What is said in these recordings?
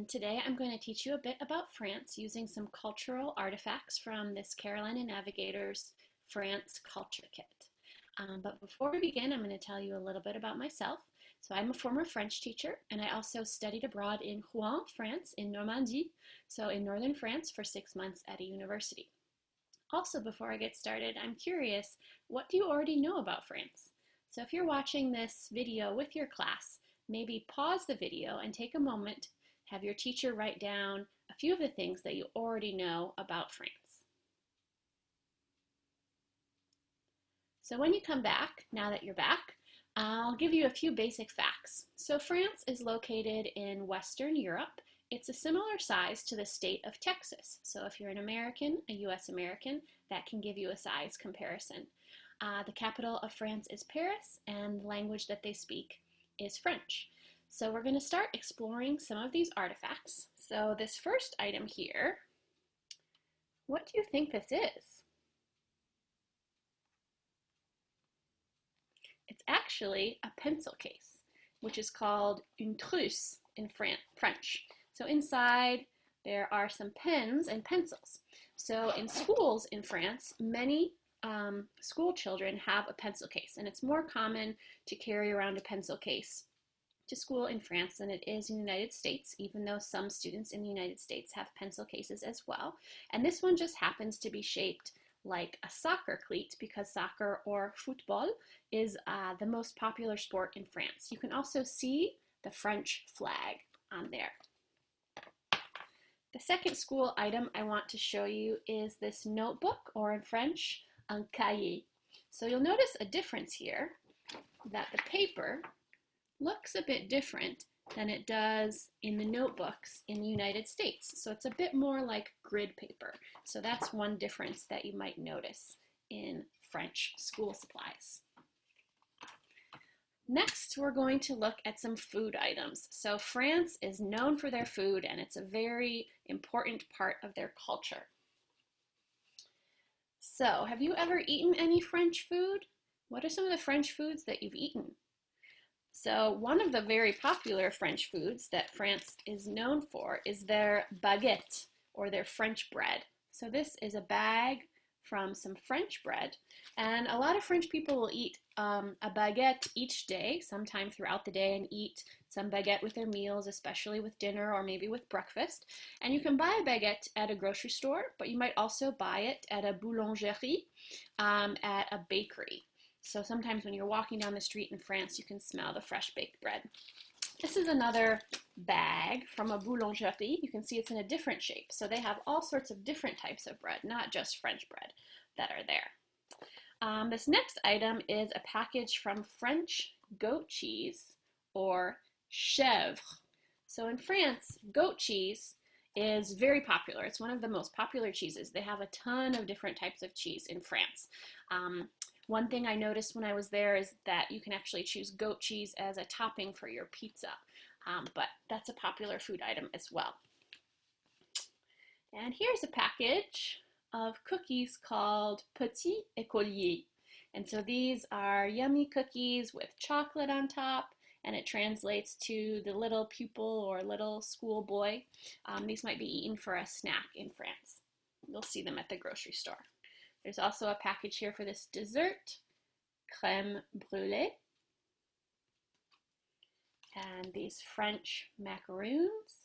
Today I'm going to teach you a bit about France using some cultural artifacts from this Carolina Navigator's France Culture Kit. But before we begin, I'm going to tell you a little bit about myself. So I'm a former French teacher, and I also studied abroad in Rouen, France, in Normandy, so in northern France for 6 months at a university. Also, before I get started, I'm curious, what do you already know about France? So if you're watching this video with your class, maybe pause the video and take a moment, have your teacher write down a few of the things that you already know about France. So when you come back, now that you're back, I'll give you a few basic facts. So France is located in Western Europe. It's a similar size to the state of Texas. So if you're an American, a US American, that can give you a size comparison. The capital of France is Paris, and the language that they speak is French. So we're going to start exploring some of these artifacts. So this first item here, what do you think this is? It's actually a pencil case, which is called une trousse in French. So inside there are some pens and pencils. So in schools in France, many school children have a pencil case, and it's more common to carry around a pencil case to school in France than it is in the United States, even though some students in the United States have pencil cases as well. And this one just happens to be shaped like a soccer cleat because soccer or football is the most popular sport in France. You can also see the French flag on there. The second school item I want to show you is this notebook, or in French, un cahier. So you'll notice a difference here, that the paper looks a bit different than it does in the notebooks in the United States. So it's a bit more like grid paper. So that's one difference that you might notice in French school supplies. Next, we're going to look at some food items. So France is known for their food, and it's a very important part of their culture. So, have you ever eaten any French food? What are some of the French foods that you've eaten? So one of the very popular French foods that France is known for is their baguette, or their French bread. So this is a bag from some French bread, and a lot of French people will eat a baguette each day, sometime throughout the day, and eat some baguette with their meals, especially with dinner or maybe with breakfast. And you can buy a baguette at a grocery store, but you might also buy it at a boulangerie, at a bakery. So sometimes when you're walking down the street in France, you can smell the fresh baked bread. This is another bag from a boulangerie. You can see it's in a different shape. So they have all sorts of different types of bread, not just French bread, that are there. This next item is a package from French goat cheese, or chèvre. So in France, goat cheese is very popular. It's one of the most popular cheeses. They have a ton of different types of cheese in France. One thing I noticed when I was there is that you can actually choose goat cheese as a topping for your pizza, but that's a popular food item as well. And here's a package of cookies called Petit Écolier. And so these are yummy cookies with chocolate on top, and it translates to the little pupil or little schoolboy. These might be eaten for a snack in France. You'll see them at the grocery store. There's also a package here for this dessert, crème brûlée, and these French macaroons.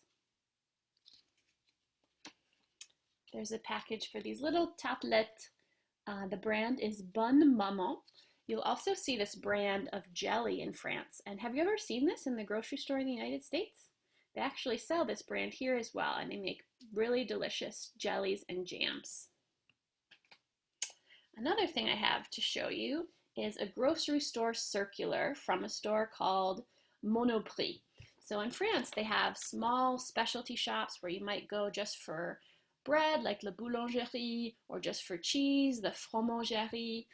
There's a package for these little tartelettes. The brand is Bonne Maman. You'll also see this brand of jelly in France. And have you ever seen this in the grocery store in the United States? They actually sell this brand here as well, and they make really delicious jellies and jams. Another thing I have to show you is a grocery store circular from a store called Monoprix. So in France, they have small specialty shops where you might go just for bread, like la boulangerie, or just for cheese, the fromagerie.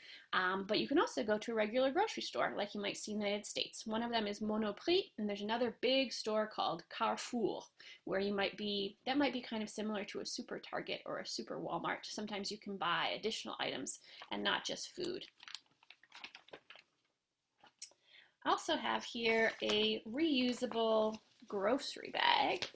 But you can also go to a regular grocery store, like you might see in the United States. One of them is Monoprix, and there's another big store called Carrefour, where that might be kind of similar to a super Target or a super Walmart. Sometimes you can buy additional items and not just food. I also have here a reusable grocery bag.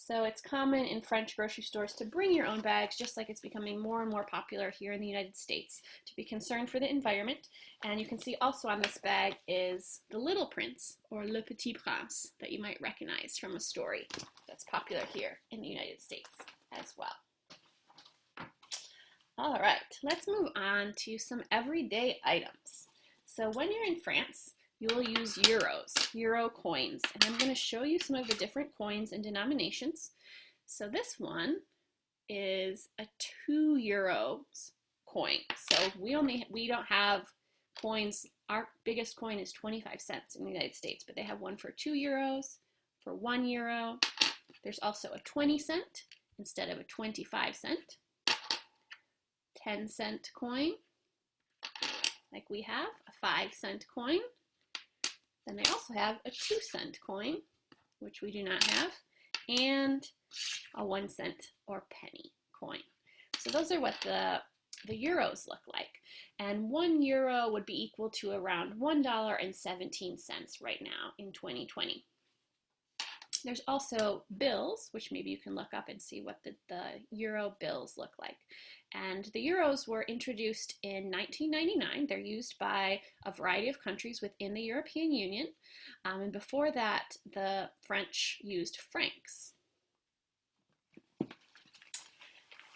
So it's common in French grocery stores to bring your own bags, just like it's becoming more and more popular here in the United States, to be concerned for the environment. And you can see also on this bag is the Little Prince, or Le Petit Prince, that you might recognize from a story that's popular here in the United States as well. All right, let's move on to some everyday items. So when you're in France, you will use euro coins, and I'm going to show you some of the different coins and denominations. So this one is a €2 coin. So we don't have coins. Our biggest coin is 25 cents in the United States, but they have one for €2, for €1. There's also a 20 cent instead of a 25 cent. 10-cent coin, like we have, a 5-cent coin. Then they also have a 2-cent coin, which we do not have, and a 1-cent or penny coin. So those are what the euros look like. And €1 would be equal to around $1.17 right now in 2020. There's also bills, which maybe you can look up and see what the euro bills look like. And the euros were introduced in 1999. They're used by a variety of countries within the European Union. And before that, the French used francs.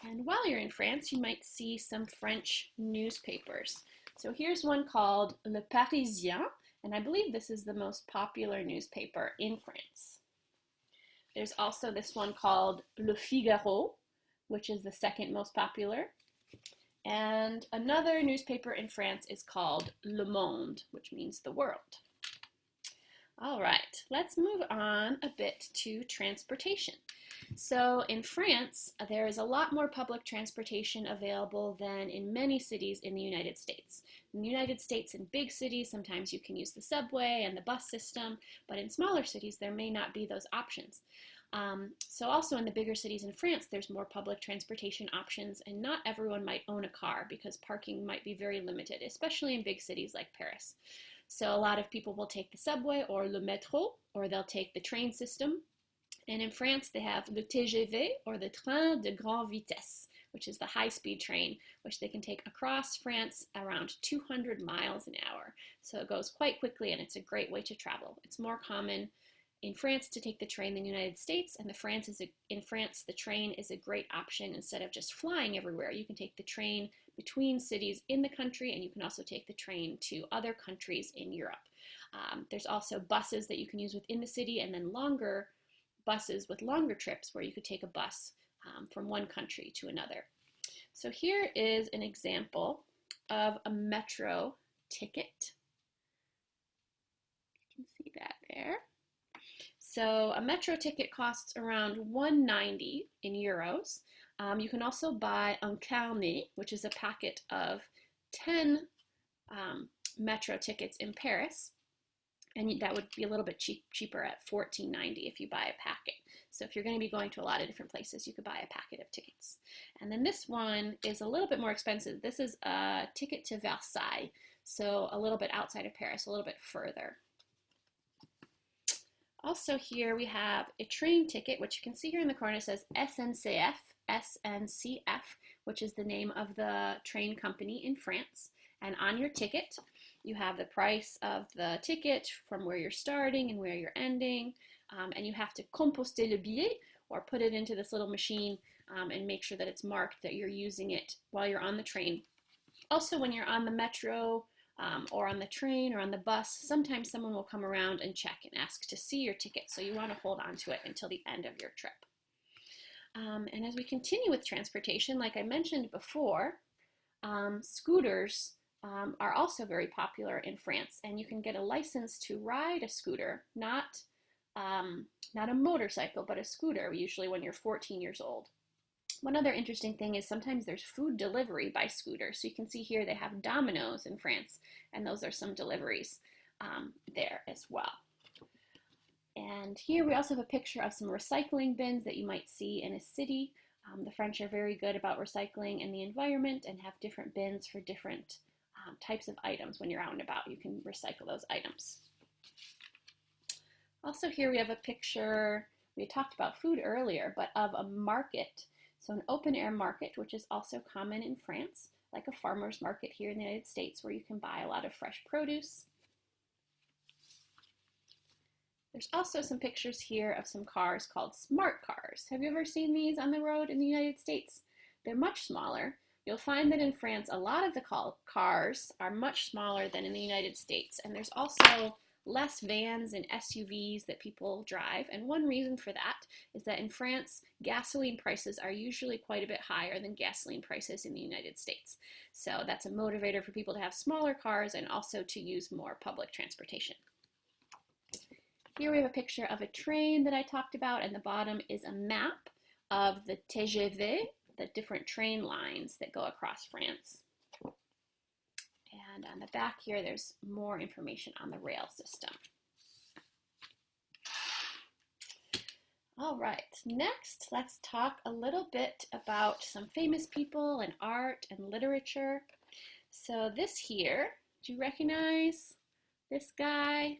And while you're in France, you might see some French newspapers. So here's one called Le Parisien, and I believe this is the most popular newspaper in France. There's also this one called Le Figaro, which is the second most popular. And another newspaper in France is called Le Monde, which means the world. All right, let's move on a bit to transportation. So in France, there is a lot more public transportation available than in many cities in the United States. In the United States, in big cities, sometimes you can use the subway and the bus system, but in smaller cities, there may not be those options. So also in the bigger cities in France, there's more public transportation options, and not everyone might own a car because parking might be very limited, especially in big cities like Paris. So a lot of people will take the subway or le métro, or they'll take the train system. And in France, they have le TGV, or the train de grande vitesse, which is the high-speed train, which they can take across France around 200 miles an hour. So it goes quite quickly, and it's a great way to travel. It's more common in France to take the train than the United States, and in France, the train is a great option. Instead of just flying everywhere, you can take the train between cities in the country, and you can also take the train to other countries in Europe. There's also buses that you can use within the city, and then longer buses with longer trips where you could take a bus from one country to another. So here is an example of a metro ticket. You can see that there. So a metro ticket costs around €1.90 in euros. You can also buy un carnet, which is a packet of 10 metro tickets in Paris. And that would be a little bit cheaper at $14.90 if you buy a packet. So if you're going to be going to a lot of different places, you could buy a packet of tickets. And then this one is a little bit more expensive. This is a ticket to Versailles, so a little bit outside of Paris, a little bit further. Also here we have a train ticket, which you can see here in the corner says SNCF, which is the name of the train company in France. And on your ticket, you have the price of the ticket from where you're starting and where you're ending, and you have to composter le billet, or put it into this little machine and make sure that it's marked that you're using it while you're on the train. Also, when you're on the metro or on the train or on the bus, sometimes someone will come around and check and ask to see your ticket, so you want to hold on to it until the end of your trip. And as we continue with transportation, like I mentioned before, scooters are also very popular in France, and you can get a license to ride a scooter, not a motorcycle, but a scooter, usually when you're 14 years old. One other interesting thing is sometimes there's food delivery by scooter. So you can see here they have Domino's in France, and those are some deliveries there as well. And here we also have a picture of some recycling bins that you might see in a city. The French are very good about recycling and the environment, and have different bins for different types of items. When you're out and about, you can recycle those items. Also here we have a picture We talked about food earlier, but of a market. So an open air market, which is also common in France, like a farmer's market here in the United States where you can buy a lot of fresh produce. There's also some pictures here of some cars called smart cars. Have you ever seen these on the road in the United States? They're much smaller. You'll find that in France, a lot of the cars are much smaller than in the United States, and there's also less vans and SUVs that people drive. And one reason for that is that in France, gasoline prices are usually quite a bit higher than gasoline prices in the United States. So that's a motivator for people to have smaller cars and also to use more public transportation. Here we have a picture of a train that I talked about, and the bottom is a map of the TGV, the different train lines that go across France. And on the back here, there's more information on the rail system. All right, next, let's talk a little bit about some famous people and art and literature. So this here, do you recognize this guy?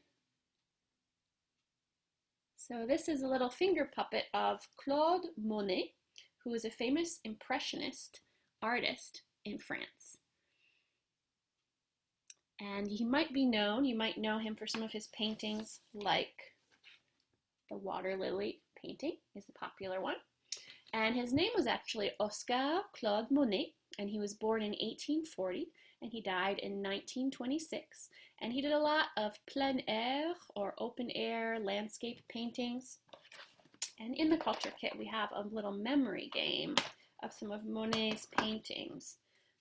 So this is a little finger puppet of Claude Monet, who is a famous Impressionist artist in France. And he might be known, you might know him for some of his paintings, like the water lily painting is a popular one. And his name was actually Oscar Claude Monet, and he was born in 1840, and he died in 1926. And he did a lot of plein air, or open air landscape paintings. And in the culture kit, we have a little memory game of some of Monet's paintings.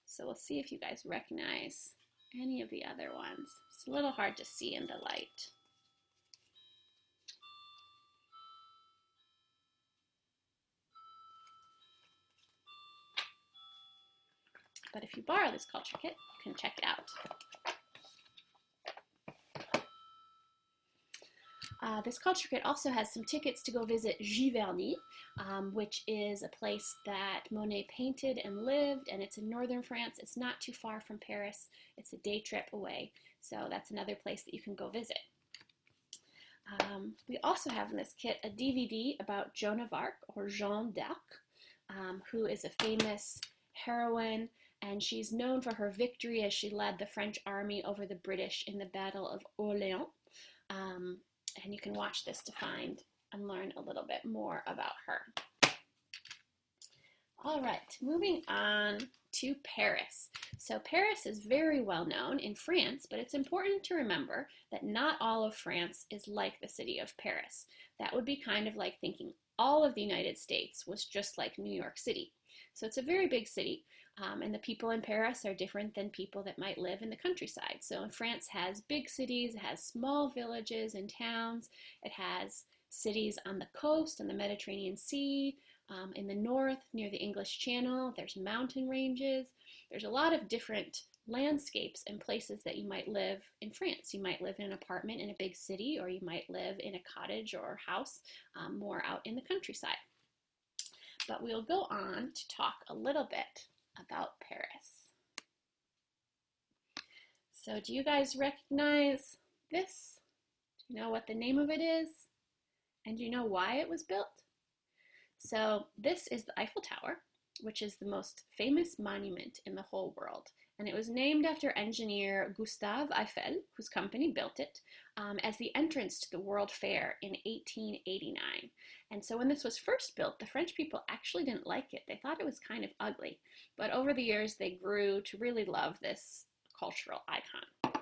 So we'll see if you guys recognize any of the other ones. It's a little hard to see in the light. But if you borrow this culture kit, you can check it out. This culture kit also has some tickets to go visit Giverny, which is a place that Monet painted and lived, and it's in northern France. It's not too far from Paris. It's a day trip away, so that's another place that you can go visit. We also have in this kit a DVD about Joan of Arc, or Jeanne d'Arc, who is a famous heroine, and she's known for her victory as she led the French army over the British in the Battle of Orléans. And you can watch this to find and learn a little bit more about her. All right, moving on to Paris. So Paris is very well known in France, but it's important to remember that not all of France is like the city of Paris. That would be kind of like thinking all of the United States was just like New York City. So it's a very big city, and the people in Paris are different than people that might live in the countryside. So France has big cities, it has small villages and towns, it has cities on the coast and the Mediterranean Sea, in the north near the English Channel, there's mountain ranges. There's a lot of different landscapes and places that you might live in France. You might live in an apartment in a big city, or you might live in a cottage or house more out in the countryside. But we'll go on to talk a little bit about Paris. So do you guys recognize this? Do you know what the name of it is? And do you know why it was built? So this is the Eiffel Tower, which is the most famous monument in the whole world. And it was named after engineer Gustave Eiffel, whose company built it, as the entrance to the World Fair in 1889. And so when this was first built, the French people actually didn't like it. They thought it was kind of ugly. But over the years, they grew to really love this cultural icon.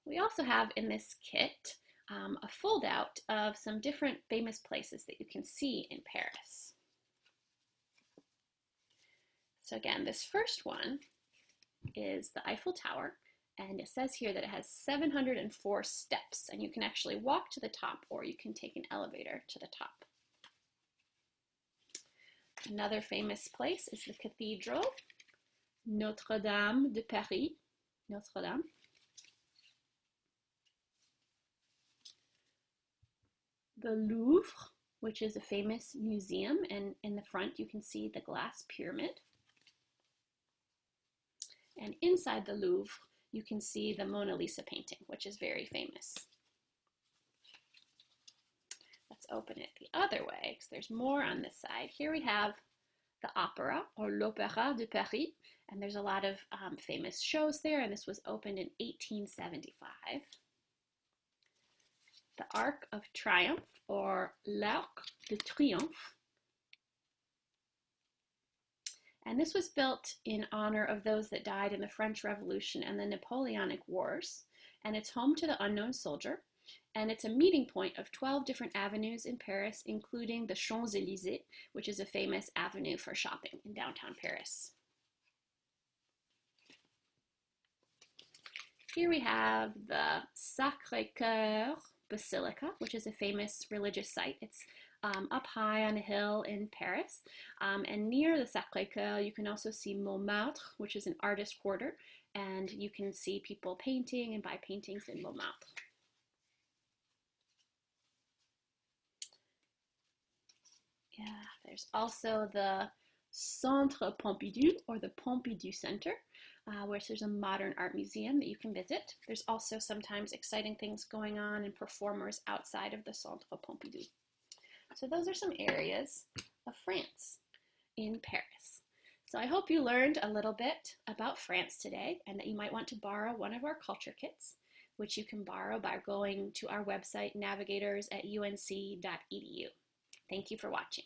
We also have in this kit a fold-out of some different famous places that you can see in Paris. So again, this first one is the Eiffel Tower, and it says here that it has 704 steps, and you can actually walk to the top, or you can take an elevator to the top. Another famous place is the cathedral, Notre-Dame de Paris, Notre Dame. The Louvre, which is a famous museum, and in the front you can see the glass pyramid. And inside the Louvre, you can see the Mona Lisa painting, which is very famous. Let's open it the other way because there's more on this side. Here we have the opera, or l'Opéra de Paris, and there's a lot of famous shows there, and this was opened in 1875. The Arc of Triumph, or l'Arc de Triomphe, and this was built in honor of those that died in the French Revolution and the Napoleonic Wars, and it's home to the Unknown Soldier, and it's a meeting point of 12 different avenues in Paris, including the Champs-Élysées, which is a famous avenue for shopping in downtown Paris. Here we have the Sacré-Cœur Basilica, which is a famous religious site. It's up high on a hill in Paris, and near the Sacré-Cœur you can also see Montmartre, which is an artist quarter, and you can see people painting and buy paintings in Montmartre. Yeah, there's also the Centre Pompidou, or the Pompidou Center, where there's a modern art museum that you can visit. There's also sometimes exciting things going on and performers outside of the Centre Pompidou. So those are some areas of France in Paris. So I hope you learned a little bit about France today, and that you might want to borrow one of our culture kits, which you can borrow by going to our website, navigators@unc.edu. Thank you for watching.